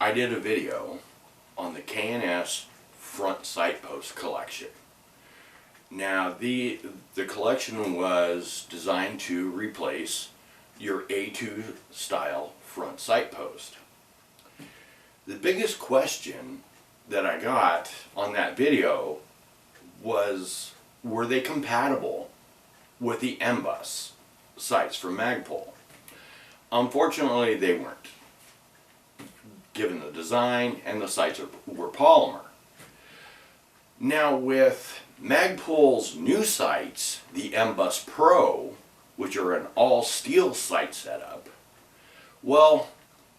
I did a video on the KNS Front Sight Post collection. Now the collection was designed to replace your A2 style front sight post. The biggest question that I got on that video was, were they compatible with the MBUIS sights from Magpul? Unfortunately, they weren't, given the design, and the sights were polymer. Now with Magpul's new sights, the MBUIS Pro, which are an all steel sight setup, well,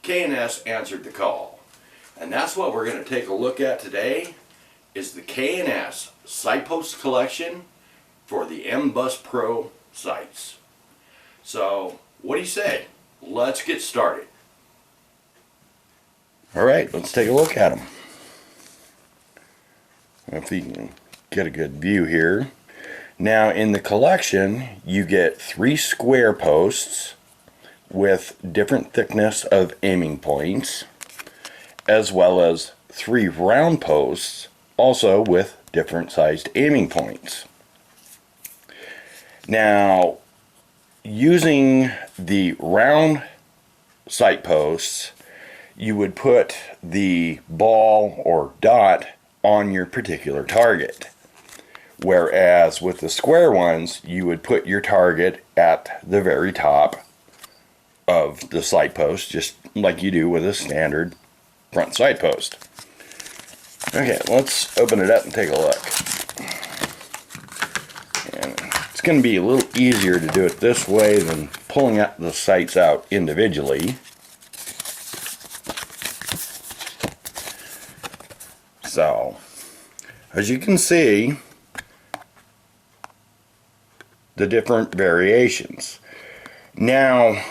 KNS answered the call. And that's what we're going to take a look at today, is the KNS Sight Post collection for the MBUIS Pro sights. So, what do you say? Let's get started. Alright, let's take a look at them. If you can get a good view here. Now in the collection you get 3 square posts with different thickness of aiming points, as well as 3 round posts also with different sized aiming points. Now using the round sight posts, you would put the ball or dot on your particular target, whereas with the square ones you would put your target at the very top of the sight post, just like you do with a standard front sight post. Okay, let's open it up and take a look. And it's going to be a little easier to do it this way than pulling out the sights out individually. So, as you can see, the different variations. Now,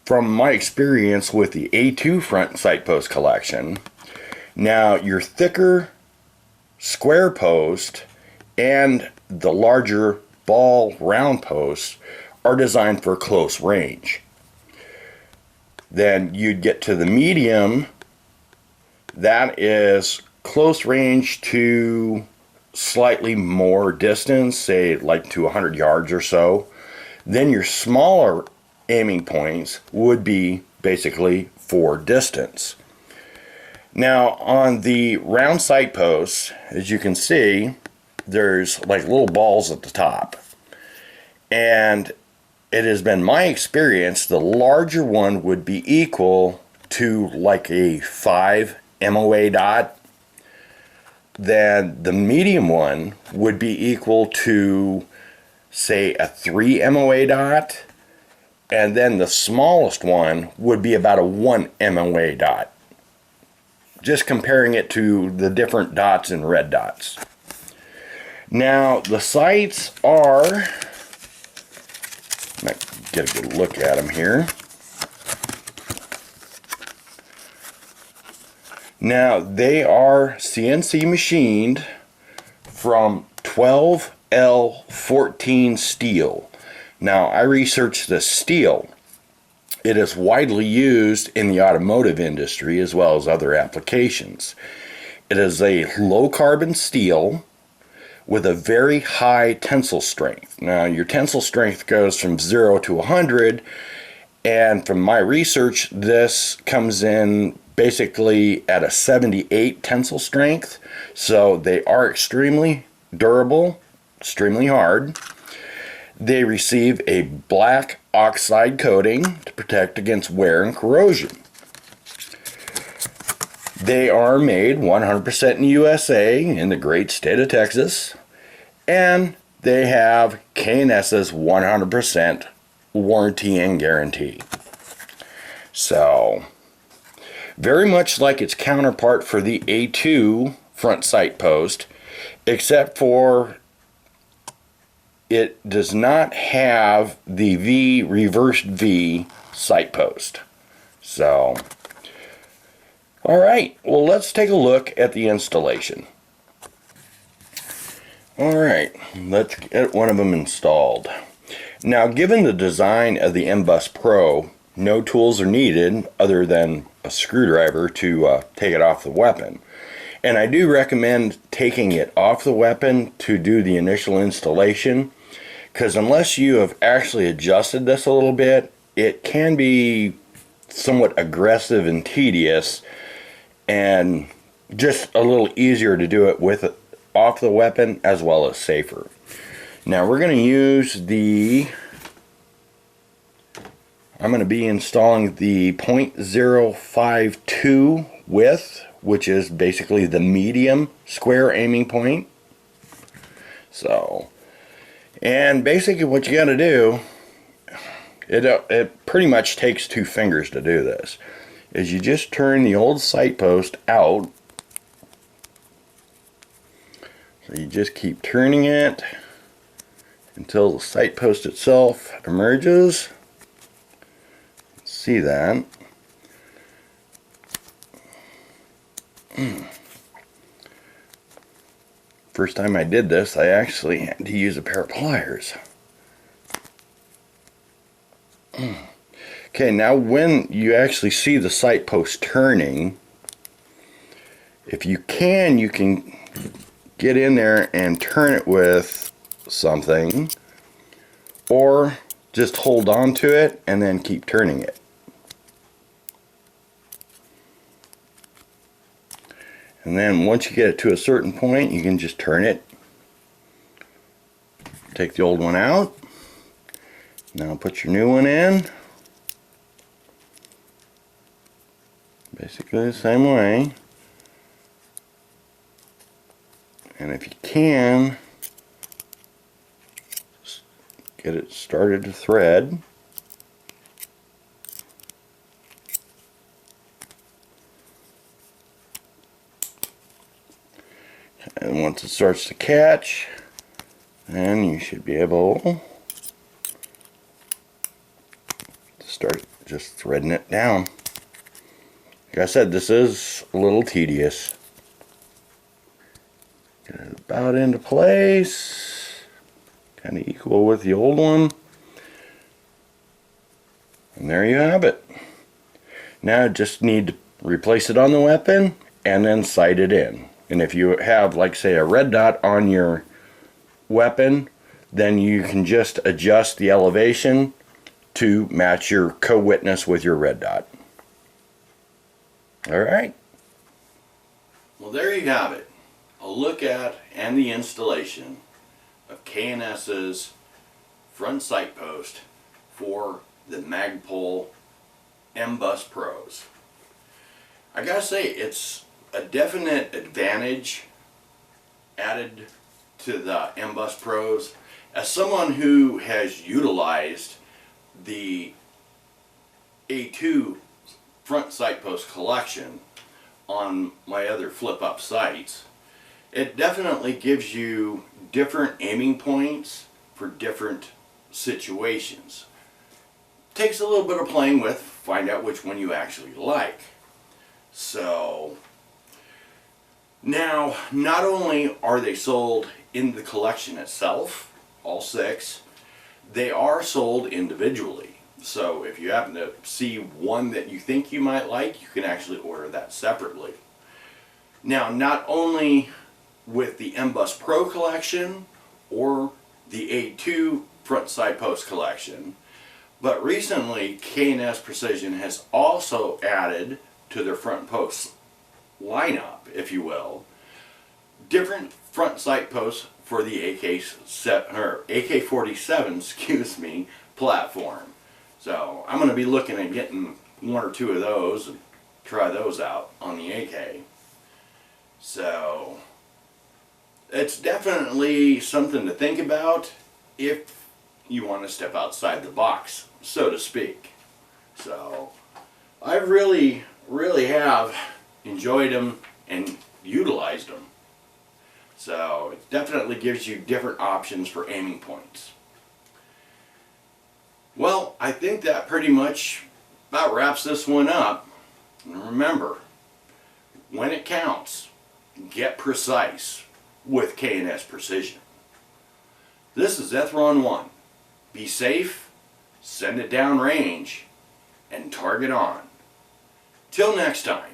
from my experience with the A2 front sight post collection, now your thicker square post and the larger ball round posts are designed for close range. Then you'd get to the medium, that is close range to slightly more distance, say like to 100 yards or so. Then your smaller aiming points would be basically for distance. Now on the round sight posts, as you can see, there's like little balls at the top, and it has been my experience the larger one would be equal to like a 5 MOA dot. Then the medium one would be equal to, say, a 3 MOA dot, and then the smallest one would be about a 1 MOA dot. Just comparing it to the different dots and red dots. Now the sights are, let's get a good look at them here. Now they are CNC machined from 12L14 steel. Now I researched the steel. It is widely used in the automotive industry as well as other applications. It is a low carbon steel with a very high tensile strength. Now your tensile strength goes from 0 to 100, and from my research this comes in basically at a 78 tensile strength, so they are extremely durable, extremely hard. They receive a black oxide coating to protect against wear and corrosion. They are made 100% in the USA in the great state of Texas, and they have KNS's 100% warranty and guarantee. So very much like its counterpart for the A2 front sight post, except for it does not have the V, reversed V sight post. So, alright, well let's take a look at the installation. Alright, let's get one of them installed. Now given the design of the MBUIS Pro, no tools are needed other than a screwdriver to take it off the weapon. And I do recommend taking it off the weapon to do the initial installation, because unless you have actually adjusted this a little bit, it can be somewhat aggressive and tedious, and just a little easier to do it with it off the weapon, as well as safer. Now we're going to use I'm going to be installing the .052 width, which is basically the medium square aiming point. So, and basically what you got to do, it pretty much takes 2 fingers to do this, is you just turn the old sight post out. So you just keep turning it until the sight post itself emerges. See that? First time I did this, I actually had to use a pair of pliers. Okay, now when you actually see the sight post turning, if you can get in there and turn it with something, or just hold on to it and then keep turning it. And then once you get it to a certain point, you can just turn it. Take the old one out. Now put your new one in. Basically the same way. And if you can, get it started to thread. And once it starts to catch, then you should be able to start just threading it down. Like I said, this is a little tedious. Get it about into place, kind of equal with the old one. And there you have it. Now just need to replace it on the weapon and then sight it in. And if you have, like say, a red dot on your weapon, then you can just adjust the elevation to match your co-witness with your red dot. Alright. Well, there you have it. A look at and the installation of KNS's front sight post for the Magpul MBUIS Pros. I gotta say, it's a definite advantage added to the MBUIS Pros. As someone who has utilized the A2 front sight post collection on my other flip-up sights, it definitely gives you different aiming points for different situations. Takes a little bit of playing with, find out which one you actually like. So now, not only are they sold in the collection itself, all 6, they are sold individually. So if you happen to see one that you think you might like, you can actually order that separately. Now, not only with the MBUIS Pro collection or the A2 front sight post collection, but recently KNS Precision has also added to their front post lineup, if you will, different front sight posts for the AK-47, excuse me, platform. So I'm going to be looking at getting 1 or 2 of those and try those out on the AK. So it's definitely something to think about if you want to step outside the box, so to speak. So I really have enjoyed them and utilized them. So it definitely gives you different options for aiming points. Well, I think that pretty much about wraps this one up. And remember, when it counts, get precise with KNS Precision. This is Ethron 1. Be safe, send it down range, and target on. Till next time.